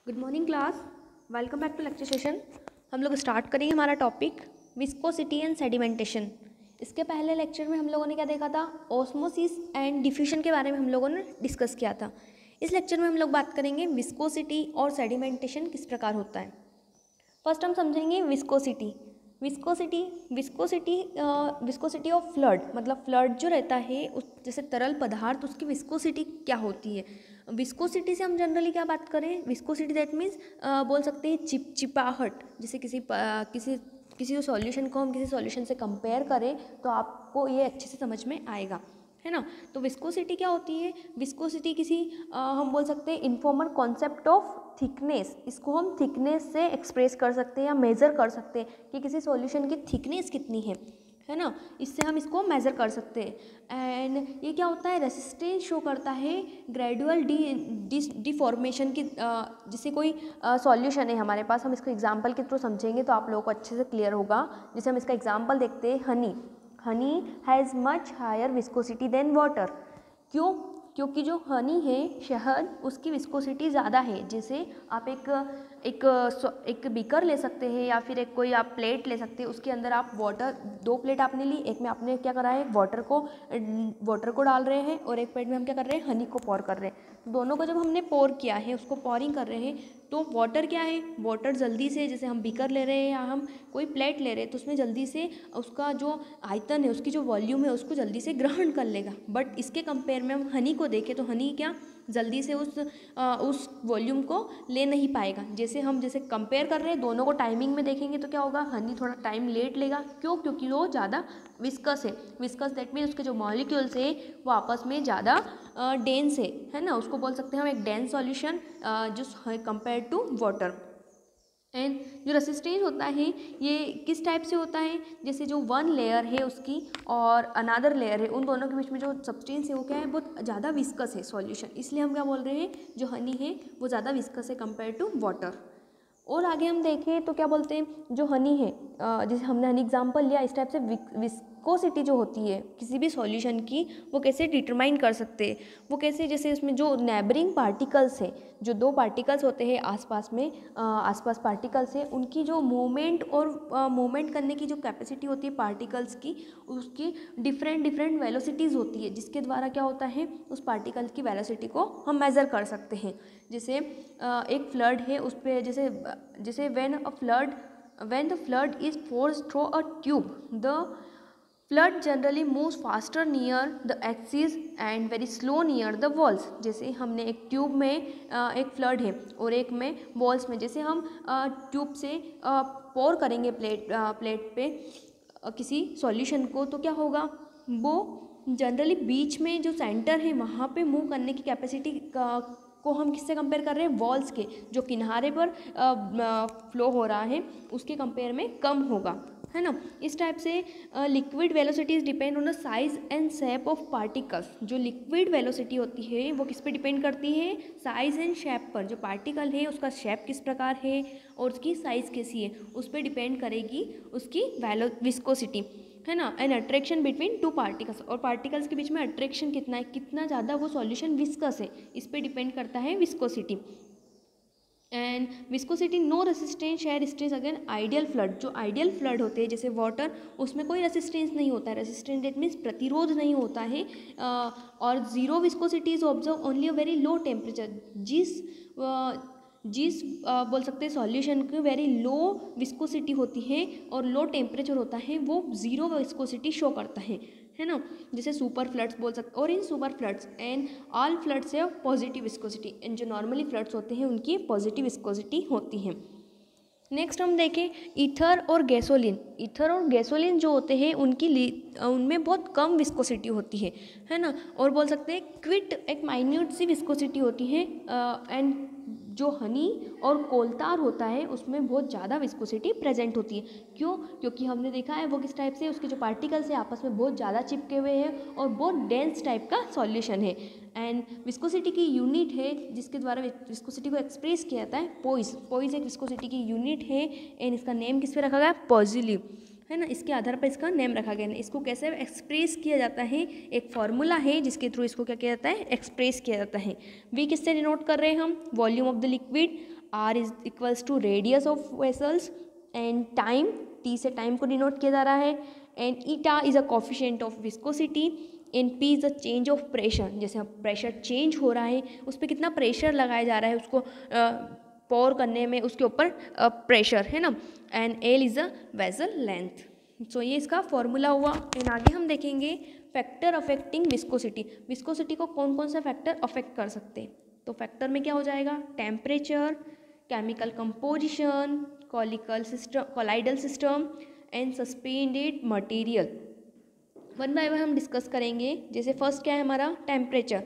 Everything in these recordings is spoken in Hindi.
Good morning class, welcome back to lecture session. हम लोग स्टार्ट करेंगे हमारा टॉपिक विस्कोसिटी एंड सेडिमेंटेशन। इसके पहले लेक्चर में हम लोगों ने क्या देखा था, ऑस्मोसिस एंड डिफ्यूजन के बारे में हम लोगों ने डिस्कस किया था। इस लेक्चर में हम लोग बात करेंगे विस्कोसिटी और सेडिमेंटेशन किस प्रकार होता है। फर्स्ट हम समझेंगे विस्कोसिटी। विस्कोसिटी ऑफ फ्लड, मतलब फ्लड जो रहता है उस जैसे तरल पदार्थ, उसकी विस्कोसिटी क्या होती है। विस्कोसिटी से हम जनरली क्या बात करें, विस्कोसिटी दैट मीन्स बोल सकते हैं चिपचिपाहट। जैसे किसी जो सॉल्यूशन को हम किसी सॉल्यूशन से कंपेयर करें तो आपको ये अच्छे से समझ में आएगा, है ना। तो विस्कोसिटी क्या होती है, विस्कोसिटी किसी हम बोल सकते हैं इन्फॉर्मल कॉन्सेप्ट ऑफ थिकनेस। इसको हम थिकनेस से एक्सप्रेस कर सकते हैं या मेज़र कर सकते हैं कि किसी सॉल्यूशन की थिकनेस कितनी है ना। इससे हम इसको मेज़र कर सकते हैं। एंड ये क्या होता है, रेसिस्टेंस शो करता है ग्रेजुअल डिफॉर्मेशन की। जैसे कोई सॉल्यूशन है हमारे पास, हम इसको एग्जांपल के थ्रू समझेंगे तो आप लोगों को अच्छे से क्लियर होगा। जैसे हम इसका एग्जांपल देखते हैं, honey has much higher viscosity than water. क्योंकि जो हनी है, शहद, उसकी विस्कोसिटी ज़्यादा है। जैसे आप एक बीकर ले सकते हैं या फिर एक कोई आप प्लेट ले सकते हैं, उसके अंदर आप वाटर, 2 प्लेट आपने ली, एक में आपने क्या करा है, वाटर को डाल रहे हैं और एक प्लेट में हम क्या कर रहे हैं, हनी को पोर कर रहे हैं। दोनों को जब हमने पोर किया है, उसको पोरिंग कर रहे हैं, तो वाटर क्या है, वाटर जल्दी से, जैसे हम बीकर ले रहे हैं या हम कोई प्लेट ले रहे हैं, तो उसमें जल्दी से उसका जो आयतन है, उसकी जो वॉल्यूम है, उसको जल्दी से ग्रहण कर लेगा। बट इसके कंपेयर में हम हनी को देखें तो हनी क्या जल्दी से उस वॉल्यूम को ले नहीं पाएगा। जैसे कंपेयर कर रहे हैं, दोनों को टाइमिंग में देखेंगे तो क्या होगा, हनी थोड़ा टाइम लेट लेगा। क्योंकि वो ज़्यादा विस्कस है। विस्कस दैट मीन उसके जो मॉलिक्यूल्स है वो आपस में ज़्यादा डेंस है ना। उसको बोल सकते हैं हम एक डेंस सॉल्यूशन जो कंपेयर टू वाटर। एंड जो रेसिस्टेंस होता है ये किस टाइप से होता है, जैसे जो वन लेयर है उसकी और अनदर लेयर है, उन दोनों के बीच में जो सब्सटेंस है वो क्या है, बहुत ज़्यादा विस्कस है सॉल्यूशन। इसलिए हम क्या बोल रहे हैं, जो हनी है वो ज़्यादा विस्कस है कंपेयर टू वाटर। और आगे हम देखें तो क्या बोलते हैं, जो हनी है, जैसे हमने हनी एग्जांपल लिया, इस टाइप से विस्कोसिटी जो होती है किसी भी सॉल्यूशन की, वो कैसे डिटरमाइन कर सकते हैं। वो कैसे, जैसे उसमें जो नेबरिंग पार्टिकल्स है, जो 2 पार्टिकल्स होते हैं आसपास पार्टिकल्स है, उनकी जो मूवमेंट करने की जो कैपेसिटी होती है पार्टिकल्स की, उसकी डिफरेंट वेलोसिटीज़ होती है, जिसके द्वारा क्या होता है, उस पार्टिकल्स की वेलोसिटी को हम मेज़र कर सकते हैं। जैसे एक फ्लड है, उस पर जैसे when the flood is forced through a tube, the flood generally moves faster near the axis and very slow near the walls। जैसे हमने एक ट्यूब में एक फ्लड है और एक में वॉल्स में, जैसे हम ट्यूब से पोर करेंगे प्लेट पे किसी सॉल्यूशन को, तो क्या होगा, वो जनरली बीच में जो सेंटर है वहाँ पे मूव करने की कैपेसिटी को हम किससे कंपेयर कर रहे हैं, वॉल्स के जो किनारे पर फ्लो हो रहा है उसके कंपेयर में कम होगा, है ना। इस टाइप से liquid velocities depend on the size and shape of particles. जो लिक्विड वेलोसिटी होती है वो किस पे डिपेंड करती है, साइज एंड शेप पर। जो पार्टिकल है उसका शेप किस प्रकार है और उसकी साइज़ कैसी है, उस पर डिपेंड करेगी उसकी विस्कोसिटी, है ना। एंड अट्रैक्शन बिटवीन 2 पार्टिकल्स, और पार्टिकल्स के बीच में अट्रैक्शन कितना है, कितना ज़्यादा वो सॉल्यूशन विस्कस है, इस पे डिपेंड करता है viscosity. And viscosity no resistance shear stress again ideal fluid. जो आइडियल फ्लड होते हैं जैसे वाटर, उसमें कोई रेसिस्टेंस नहीं होता है। रेसिस्टेंस दैट मीन्स प्रतिरोध नहीं होता है। और zero viscosity is observe only a very low temperature. जिस बोल सकते हैं सॉल्यूशन की वेरी लो विस्कोसिटी होती है और लो टेम्परेचर होता है, वो ज़ीरो विस्कोसिटी शो करता है ना। जैसे सुपर फ्लड्स बोल सकते, और इन super fluids and all fluids है पॉजिटिव विस्कोसिटी, एंड जो नॉर्मली फ्लड्स होते हैं उनकी पॉजिटिव विस्कोसिटी होती है। नेक्स्ट हम देखें ईथर और गैसोलीन जो होते हैं उनमें बहुत कम विस्कोसिटी होती है ना। और बोल सकते हैं क्विट एक माइन्यूट सी विस्कोसिटी होती है। एंड जो हनी और कोलतार होता है उसमें बहुत ज़्यादा विस्कोसिटी प्रेजेंट होती है। क्योंकि हमने देखा है वो किस टाइप से, उसके जो पार्टिकल्स है आपस में बहुत ज़्यादा चिपके हुए हैं और बहुत डेंस टाइप का सॉल्यूशन है। एंड विस्कोसिटी की यूनिट है जिसके द्वारा विस्कोसिटी को एक्सप्रेस किया जाता है, पोइस एक विस्कोसिटी की यूनिट है। एंड इसका नेम किस पे रखा गया, पॉजिलिव, है ना, इसके आधार पर इसका नेम रखा गया है। इसको कैसे एक्सप्रेस किया जाता है, एक फॉर्मूला है जिसके थ्रू इसको क्या किया जाता है, एक्सप्रेस किया जाता है। वी किससे डिनोट कर रहे हैं हम, volume of the liquid, R is equals to radius of vessels, and time, T से टाइम को डिनोट किया जा रहा है, एंड eta is a coefficient of viscosity, and P is the change of pressure, जैसे प्रेशर चेंज हो रहा है उस पर कितना प्रेशर लगाया जा रहा है उसको पोर करने में, उसके ऊपर प्रेशर है ना, and L is a vessel length. So ये इसका फॉर्मूला हुआ। एंड आगे हम देखेंगे फैक्टर अफेक्टिंग विस्कोसिटी। विस्कोसिटी को कौन कौन सा फैक्टर अफेक्ट कर सकते हैं, तो फैक्टर में क्या हो जाएगा, temperature, chemical composition, colloidal system and suspended material. One by one हम डिस्कस करेंगे। जैसे फर्स्ट क्या है हमारा, टेम्परेचर।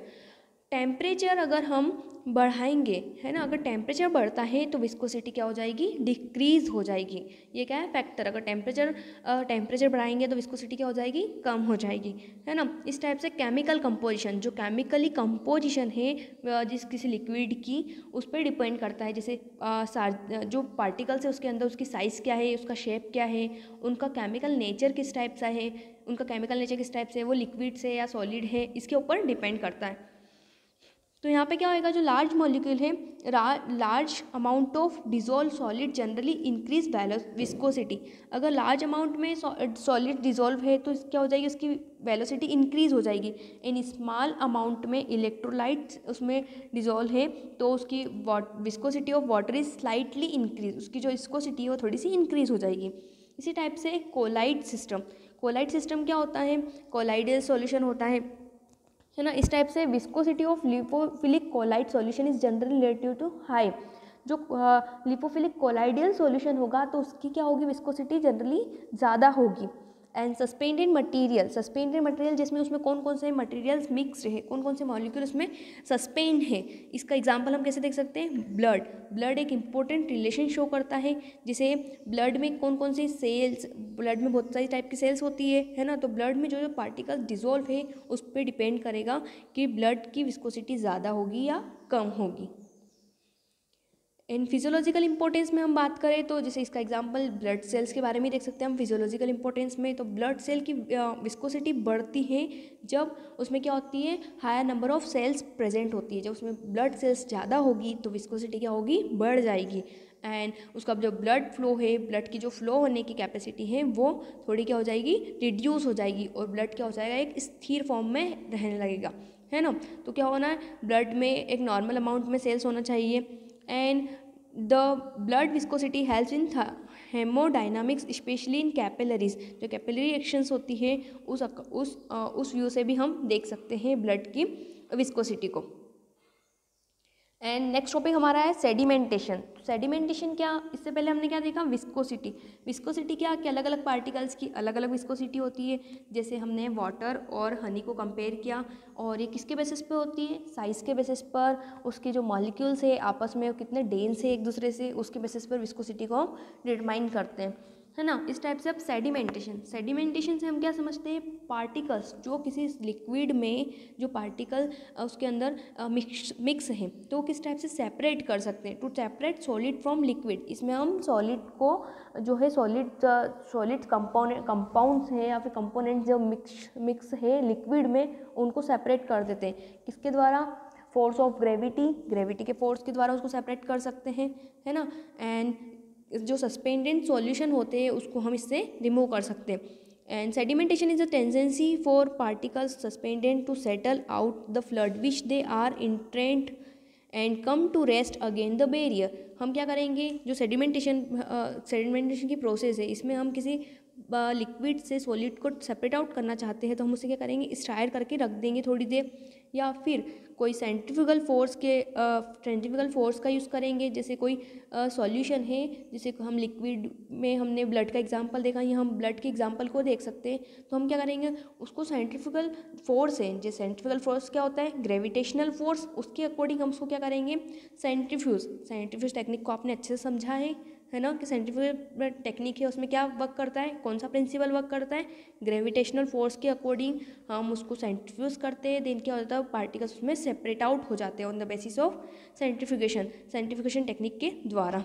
टेम्परेचर अगर हम बढ़ाएंगे, है ना, अगर टेम्परेचर बढ़ता है तो विस्कोसिटी क्या हो जाएगी, डिक्रीज हो जाएगी। ये क्या है, फैक्टर। अगर टेम्परेचर बढ़ाएंगे तो विस्कोसिटी क्या हो जाएगी, कम हो जाएगी, है ना। इस टाइप से केमिकल कंपोजिशन, जो केमिकली कंपोजिशन है जिस किसी लिक्विड की, उस पर डिपेंड करता है। जैसे जो पार्टिकल्स है उसके अंदर, उसकी साइज़ क्या है, उसका शेप क्या है, उनका केमिकल नेचर किस टाइप सा है, उनका केमिकल नेचर किस टाइप से, वो लिक्विड से या सॉलिड है, इसके ऊपर डिपेंड करता है। तो यहाँ पे क्या होएगा, जो लार्ज मॉलिक्यूल है, large amount of dissolve solid generally increase viscosity. अगर लार्ज अमाउंट में सॉलिड डिजोल्व है तो क्या हो जाएगी, उसकी वेलोसिटी इंक्रीज हो जाएगी। इन स्मॉल अमाउंट में इलेक्ट्रोलाइट्स उसमें डिजोल्व है तो उसकी viscosity of water is slightly increase, उसकी जो विस्कोसिटी है वो थोड़ी सी इंक्रीज हो जाएगी। इसी टाइप से कोलाइड सिस्टम। कोलाइड सिस्टम क्या होता है, कोलाइडल सॉल्यूशन होता है ना। इस टाइप से viscosity of lipophilic colloid solution is generally relative to high. जो लिपोफिलिक कोलाइडल सॉल्यूशन होगा तो उसकी क्या होगी, विस्कोसिटी जनरली ज़्यादा होगी। एंड सस्पेंडेड मटेरियल जिसमें उसमें कौन कौन से मटेरियल्स मिक्स्ड है, कौन कौन से मॉलिक्यूल उसमें सस्पेंड है। इसका एग्जांपल हम कैसे देख सकते हैं, ब्लड एक इंपॉर्टेंट रिलेशन शो करता है। जैसे ब्लड में कौन कौन सी सेल्स, ब्लड में बहुत सारी टाइप की सेल्स होती है ना, तो ब्लड में जो जो पार्टिकल्स डिजोल्व है उस पर डिपेंड करेगा कि ब्लड की विस्कोसिटी ज़्यादा होगी या कम होगी। इन फिजियोलॉजिकल इंपॉर्टेंस में हम बात करें तो जैसे इसका एग्जांपल ब्लड सेल्स के बारे में देख सकते हैं हम फिजियोलॉजिकल इंपॉर्टेंस में। तो ब्लड सेल की विस्कोसिटी बढ़ती है जब उसमें क्या होती है, higher number of cells present होती है। जब उसमें ब्लड सेल्स ज़्यादा होगी तो विस्कोसिटी क्या होगी, बढ़ जाएगी। एंड उसका जो ब्लड फ्लो है, ब्लड की जो फ्लो होने की कैपेसिटी है वो थोड़ी क्या हो जाएगी, रिड्यूस हो जाएगी, और ब्लड क्या हो जाएगा, एक स्थिर फॉर्म में रहने लगेगा, है ना। तो क्या होना है, ब्लड में एक नॉर्मल अमाउंट में सेल्स होना चाहिए। And the blood viscosity helps in hemodynamics specially in capillaries. जो कैपिलरी एक्शंस होती है उस व्यू से भी हम देख सकते हैं ब्लड की विस्कोसिटी को। एंड नेक्स्ट टॉपिक हमारा है सेडिमेंटेशन। सेडिमेंटेशन क्या, इससे पहले हमने क्या देखा, विस्कोसिटी क्या कि अलग अलग पार्टिकल्स की अलग अलग विस्कोसिटी होती है। जैसे हमने वाटर और हनी को कंपेयर किया, और ये किसके बेसिस पे होती है, साइज़ के बेसिस पर, उसके जो मॉलिक्यूल्स है आपस में कितने डेंस है एक दूसरे से, उसके बेसिस पर विस्कोसिटी को हम डिटरमाइन करते हैं, है ना। इस टाइप से अब सेडिमेंटेशन से हम क्या समझते हैं, पार्टिकल्स जो किसी लिक्विड में जो पार्टिकल उसके अंदर मिक्स हैं तो किस टाइप से सेपरेट कर सकते हैं, to separate solid from liquid. इसमें हम सॉलिड को जो है सॉलिड कंपाउंड्स हैं या फिर कंपोनेंट्स जो मिक्स है लिक्विड में, उनको सेपरेट कर देते हैं। किसके द्वारा, फोर्स ऑफ ग्रेविटी के फोर्स के द्वारा उसको सेपरेट कर सकते हैं, है ना। एंड जो सस्पेंडेड सॉल्यूशन होते हैं उसको हम इससे रिमूव कर सकते हैं। And sedimentation is a tendency for particles suspended to settle out the fluid which they are entrained and come to rest again the barrier. हम क्या करेंगे, जो सेडिमेंटेशन की प्रोसेस है, इसमें हम किसी लिक्विड से सॉलिड को सेपरेट आउट करना चाहते हैं तो हम उसे क्या करेंगे, स्टायर करके रख देंगे थोड़ी देर, या फिर कोई सेंट्रीफ्यूगल फोर्स का यूज़ करेंगे। जैसे कोई सॉल्यूशन है, जैसे हम लिक्विड में हमने ब्लड का एग्जांपल देखा, यहाँ हम ब्लड के एग्जांपल को देख सकते हैं। तो हम क्या करेंगे, उसको सेंट्रीफ्यूगल फोर्स है, जो सेंट्रीफ्यूगल फोर्स क्या होता है, ग्रेविटेशनल फोर्स, उसके अकॉर्डिंग हम उसको क्या करेंगे, सेंट्रीफ्यूज टेक्निक को आपने अच्छे से समझा है ना, कि सेंट्रीफ्यूगल टेक्निक है उसमें क्या वर्क करता है, कौन सा प्रिंसिपल वर्क करता है, ग्रेविटेशनल फोर्स के अकॉर्डिंग हम उसको सेंट्रीफ्यूज करते हैं। देन क्या होता है, पार्टिकल्स उसमें सेपरेट आउट हो जाते हैं on the basis of centrifugation technique के द्वारा।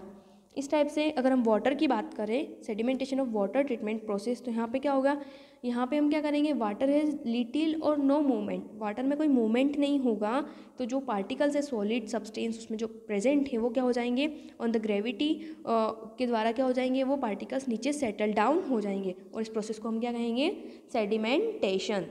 इस टाइप से अगर हम वाटर की बात करें, sedimentation of water treatment process, तो यहाँ पे क्या होगा, यहाँ पे हम क्या करेंगे, वाटर हैज़ लिटिल और नो मूवमेंट, वाटर में कोई मूवमेंट नहीं होगा, तो जो पार्टिकल्स है सॉलिड सब्सटेंस उसमें जो प्रेजेंट है वो क्या हो जाएंगे, ऑन द ग्रेविटी के द्वारा क्या हो जाएंगे, वो पार्टिकल्स नीचे सेटल डाउन हो जाएंगे, और इस प्रोसेस को हम क्या कहेंगे, सेडिमेंटेशन।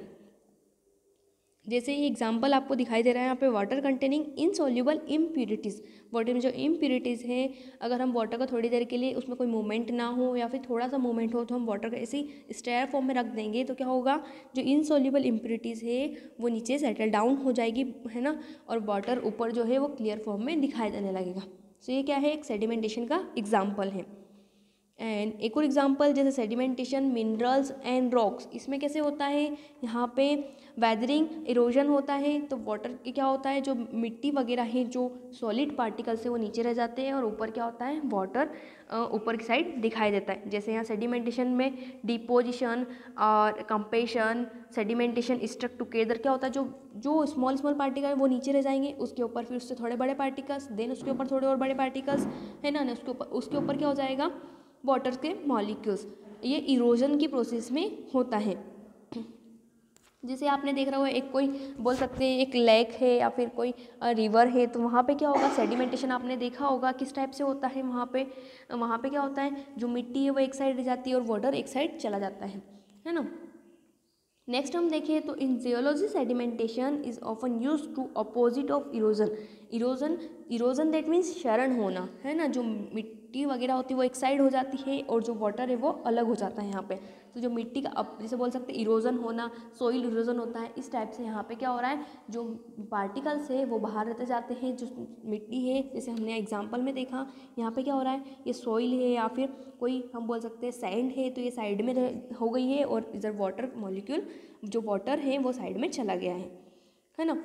जैसे ये एग्जांपल आपको दिखाई दे रहा है यहाँ पे, water containing insoluble impurities, water में जो इम्प्यूरिटीज़ हैं, अगर हम वाटर को थोड़ी देर के लिए उसमें कोई मूवमेंट ना हो या फिर थोड़ा सा मूवमेंट हो तो हम वाटर को ऐसे ही स्टेयर फॉर्म में रख देंगे, तो क्या होगा, जो इनसॉल्युबल इम्प्यूरिटीज़ है वो नीचे सेटल डाउन हो जाएगी, है ना, और वाटर ऊपर जो है वो क्लियर फॉर्म में दिखाई देने लगेगा। सो ये क्या है, एक सेडिमेंटेशन का एग्जाम्पल है। एंड एक और एग्जांपल जैसे सेडिमेंटेशन मिनरल्स एंड रॉक्स, इसमें कैसे होता है, यहाँ पे वेदरिंग इरोजन होता है, तो वाटर के क्या होता है, जो मिट्टी वगैरह है, जो सॉलिड पार्टिकल्स है वो नीचे रह जाते हैं और ऊपर क्या होता है, वाटर ऊपर की साइड दिखाई देता है। जैसे यहाँ सेडिमेंटेशन में डिपोजिशन और कंपेशन, सेडिमेंटेशन स्ट्रक टुगेदर, क्या होता है, जो स्मॉल पार्टिकल है वो नीचे रह जाएंगे, उसके ऊपर फिर उससे थोड़े बड़े पार्टिकल्स, देन उसके ऊपर थोड़े और बड़े पार्टिकल्स, है ना, उसके ऊपर क्या हो जाएगा, वाटर के मॉलिक्यूल्स। ये इरोजन की प्रोसेस में होता है। जैसे आपने देख रहा हो, एक कोई बोल सकते हैं एक लेक है या फिर कोई रिवर है, तो वहाँ पे क्या होगा, सेडिमेंटेशन आपने देखा होगा किस टाइप से होता है। वहाँ पे क्या होता है, जो मिट्टी है वो एक साइड रह जाती है और वाटर एक साइड चला जाता है ना। नेक्स्ट हम देखें तो in geology sedimentation is often use to opposite of erosion that means क्षरण होना, है ना, जो मिट्टी वगैरह होती है वो एक साइड हो जाती है और जो वाटर है वो अलग हो जाता है यहाँ पे। तो जो मिट्टी का जैसे बोल सकते हैं इरोजन होना, सोइल इरोजन होता है, इस टाइप से यहाँ पे क्या हो रहा है, जो पार्टिकल्स है वो बाहर रहते जाते हैं, जो मिट्टी है जैसे हमने एग्जाम्पल में देखा, यहाँ पे क्या हो रहा है, ये सोइल है या फिर कोई हम बोल सकते हैं सैंड है, तो ये साइड में हो गई है और इधर वाटर मॉलिक्यूल जो वाटर है वो साइड में चला गया है ना।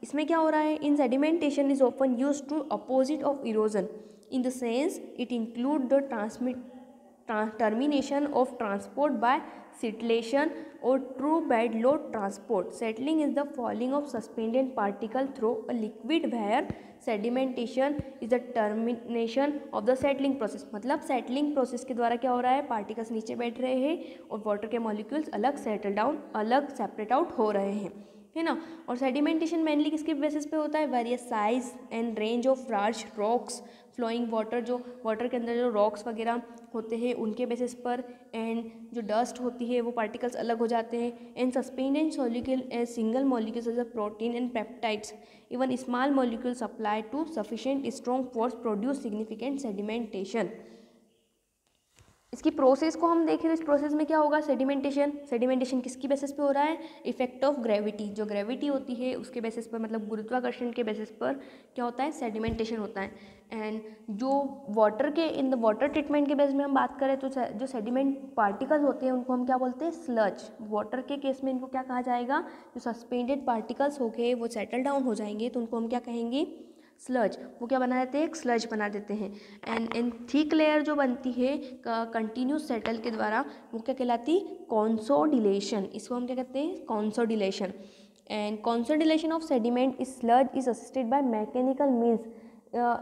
इसमें क्या हो रहा है, in sedimentation is often use to opposite of erosion in the sense it include the termination of transport by settlation or true bed load transport. Settling is the falling of suspended particle through a liquid where sedimentation is the termination of the settling process. मतलब settling process के द्वारा क्या हो रहा है, पार्टिकल्स नीचे बैठ रहे हैं और वाटर के मॉलिक्यूल्स अलग सेटल डाउन, अलग सेपरेट आउट हो रहे हैं, है ना। और सेडिमेंटेशन मेनली किसके बेसिस पे होता है, various size and range of large rocks flowing water, जो वाटर के अंदर जो रॉक्स वगैरह होते हैं उनके बेसिस पर, एंड जो डस्ट होती है वो पार्टिकल्स अलग हो जाते हैं, and suspended molecules as single molecules as a protein and peptides even small molecules apply to sufficient strong force produce significant sedimentation. इसकी प्रोसेस को हम देखें तो इस प्रोसेस में क्या होगा, सेडिमेंटेशन किसकी बेसिस पे हो रहा है, इफेक्ट ऑफ ग्रेविटी, जो ग्रेविटी होती है उसके बेसिस पर, मतलब गुरुत्वाकर्षण के बेसिस पर क्या होता है, सेडिमेंटेशन होता है। एंड जो वाटर के इन द वाटर ट्रीटमेंट के बेस में हम बात करें तो जो सेडिमेंट पार्टिकल्स होते हैं उनको हम क्या बोलते हैं, स्लज। वाटर के केस में इनको क्या कहा जाएगा, जो सस्पेंडेड पार्टिकल्स हो गए वो सेटल डाउन हो जाएंगे तो उनको हम क्या कहेंगे, स्लज। वो क्या बना देते हैं, एक स्लज बना देते हैं। एंड थिक लेयर जो बनती है कंटिन्यूस सेटल के द्वारा वो क्या कहलाती, कॉन्सोडिलेशन। इसको हम क्या कहते हैं, consolidation. And consolidation of sediment is sludge is assisted by mechanical means.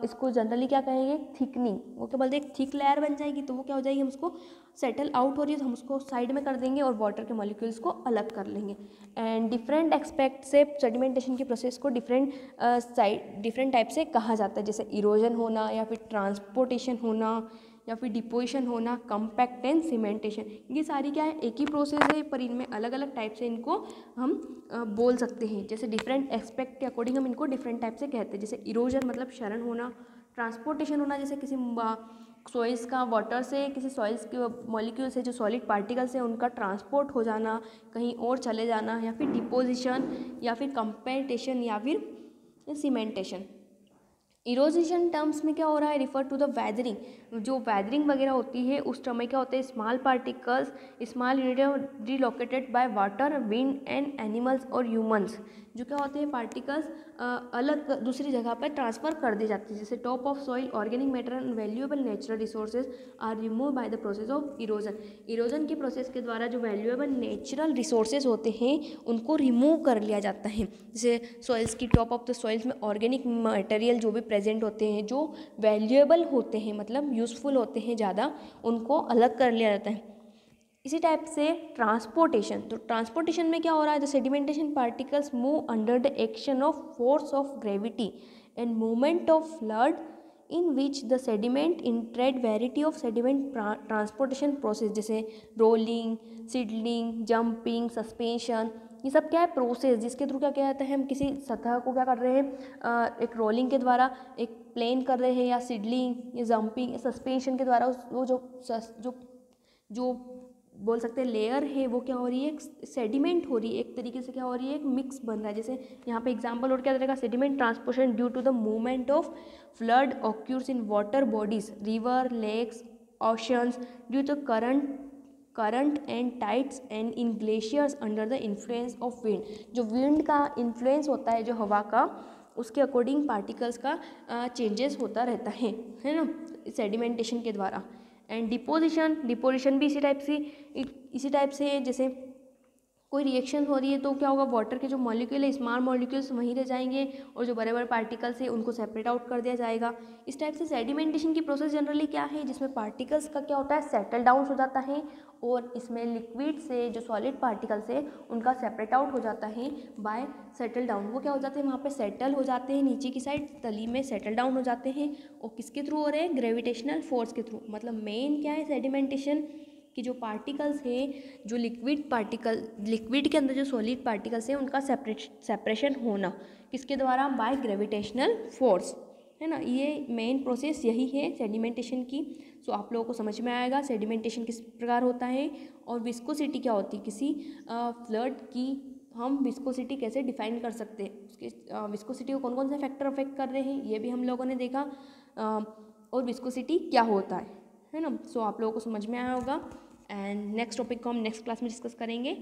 इसको जनरली क्या कहेंगे, थिकनिंग। वो क्या बोलते हैं, एक थिक लेयर बन जाएगी तो वो क्या हो जाएगी, हम उसको सेटल आउट हो रही है तो हम उसको साइड में कर देंगे और वाटर के मॉलिक्यूल्स को अलग कर लेंगे। एंड डिफरेंट एक्सपेक्ट से सेडिमेंटेशन की प्रोसेस को डिफरेंट टाइप से कहा जाता है, जैसे इरोजन होना या फिर ट्रांसपोर्टेशन होना या फिर डिपोजिशन होना, कंपैक्ट एंड सीमेंटेशन। ये सारी क्या है, एक ही प्रोसेस है पर इनमें अलग अलग टाइप से इनको हम बोल सकते हैं। जैसे डिफरेंट एस्पेक्ट के अकॉर्डिंग हम इनको डिफरेंट टाइप से कहते हैं। जैसे इरोजन मतलब क्षरण होना, ट्रांसपोर्टेशन होना जैसे किसी सॉइल्स का वाटर से किसी सॉइल्स के मॉलिक्यूल से जो सॉलिड पार्टिकल्स हैं उनका ट्रांसपोर्ट हो जाना, कहीं और चले जाना, या फिर डिपोजिशन या फिर कंपैक्टेशन या फिर सीमेंटेशन। इरोजेशन टर्म्स में क्या हो रहा है, रिफर टू द वेदरिंग। जो वेदरिंग वगैरह होती है उस टर्म में क्या होते हैं, small particles small relocated by water, wind and animals और ह्यूमंस। जो क्या होते हैं, पार्टिकल्स अलग दूसरी जगह पर ट्रांसफ़र कर दी जाती है। जैसे top of soil organic matter and valuable natural resources are remove by the process of erosion. Erosion की प्रोसेस के द्वारा जो वैल्यूएबल नेचुरल रिसोर्सेज होते हैं उनको रिमूव कर लिया जाता है। जैसे सॉइल्स की टॉप ऑफ द सॉइल्स में ऑर्गेनिक मटेरियल जो भी प्रेजेंट होते हैं, जो वैल्यूएबल होते हैं, मतलब यूज़फुल होते हैं ज़्यादा, उनको अलग कर लिया जाता है। इसी टाइप से ट्रांसपोर्टेशन, तो ट्रांसपोर्टेशन में क्या हो रहा है, the sedimentation particles move under the action of force of gravity and movement of fluid in which the sediment entrained variety of sediment transportation process, जैसे रोलिंग, सिडलिंग, जंपिंग, सस्पेंशन, ये सब क्या है, प्रोसेस जिसके थ्रू क्या किया जाता है, हम किसी सतह को क्या कर रहे हैं, एक रोलिंग के द्वारा एक प्लेन कर रहे हैं, या सिडलिंग या जंपिंग या सस्पेंशन के द्वारा वो जो बोल सकते हैं लेयर है, वो क्या हो रही है, सेडिमेंट हो रही है, एक तरीके से क्या हो रही है, एक मिक्स बन रहा है। जैसे यहाँ पे एग्जांपल और क्या रहेगा, sediment transportation due to the movement of fluid occurs in water bodies, river, lakes, oceans, due to current and tides and in glaciers under the influence of wind. जो विंड का इन्फ्लुएंस होता है, जो हवा का, उसके अकॉर्डिंग पार्टिकल्स का चेंजेस होता रहता है ना, सेडिमेंटेशन के द्वारा। एंड डिपोजिशन भी इसी टाइप से है, जैसे कोई रिएक्शन हो रही है तो क्या होगा, वाटर के जो मॉलिक्यूल है, स्मॉल मॉलिक्यूल्स वहीं रह जाएंगे, और जो बड़े बड़े पार्टिकल्स है उनको सेपरेट आउट कर दिया जाएगा। इस टाइप से सेडिमेंटेशन की प्रोसेस जनरली क्या है, जिसमें पार्टिकल्स का क्या होता है, सेटल डाउन हो जाता है, और इसमें लिक्विड से जो सॉलिड पार्टिकल्स है उनका सेपरेट आउट हो जाता है बाय सेटल डाउन। वो क्या हो जाते हैं, वहाँ पे सेटल हो जाते हैं, नीचे की साइड तली में सेटल डाउन हो जाते हैं, और किसके थ्रू हो रहे हैं, ग्रेविटेशनल फोर्स के थ्रू। मतलब मेन क्या है सेडिमेंटेशन, कि जो पार्टिकल्स है, जो लिक्विड के अंदर जो सॉलिड पार्टिकल्स हैं उनका सेपरेशन होना, किसके द्वारा, बाय ग्रेविटेशनल फोर्स, है ना। ये मेन प्रोसेस यही है सेडिमेंटेशन की। सो आप लोगों को समझ में आएगा सेडिमेंटेशन किस प्रकार होता है, और विस्कोसिटी क्या होती है, किसी फ्लड की हम विस्कोसिटी कैसे डिफाइन कर सकते हैं, उसकी विस्कोसिटी को कौन कौन से फैक्टर अफेक्ट कर रहे हैं, ये भी हम लोगों ने देखा, और विस्कोसिटी क्या होता है ना। सो आप लोगों को समझ में आया होगा, एंड नेक्स्ट टॉपिक को हम नेक्स्ट क्लास में डिस्कस करेंगे।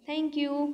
Thank you.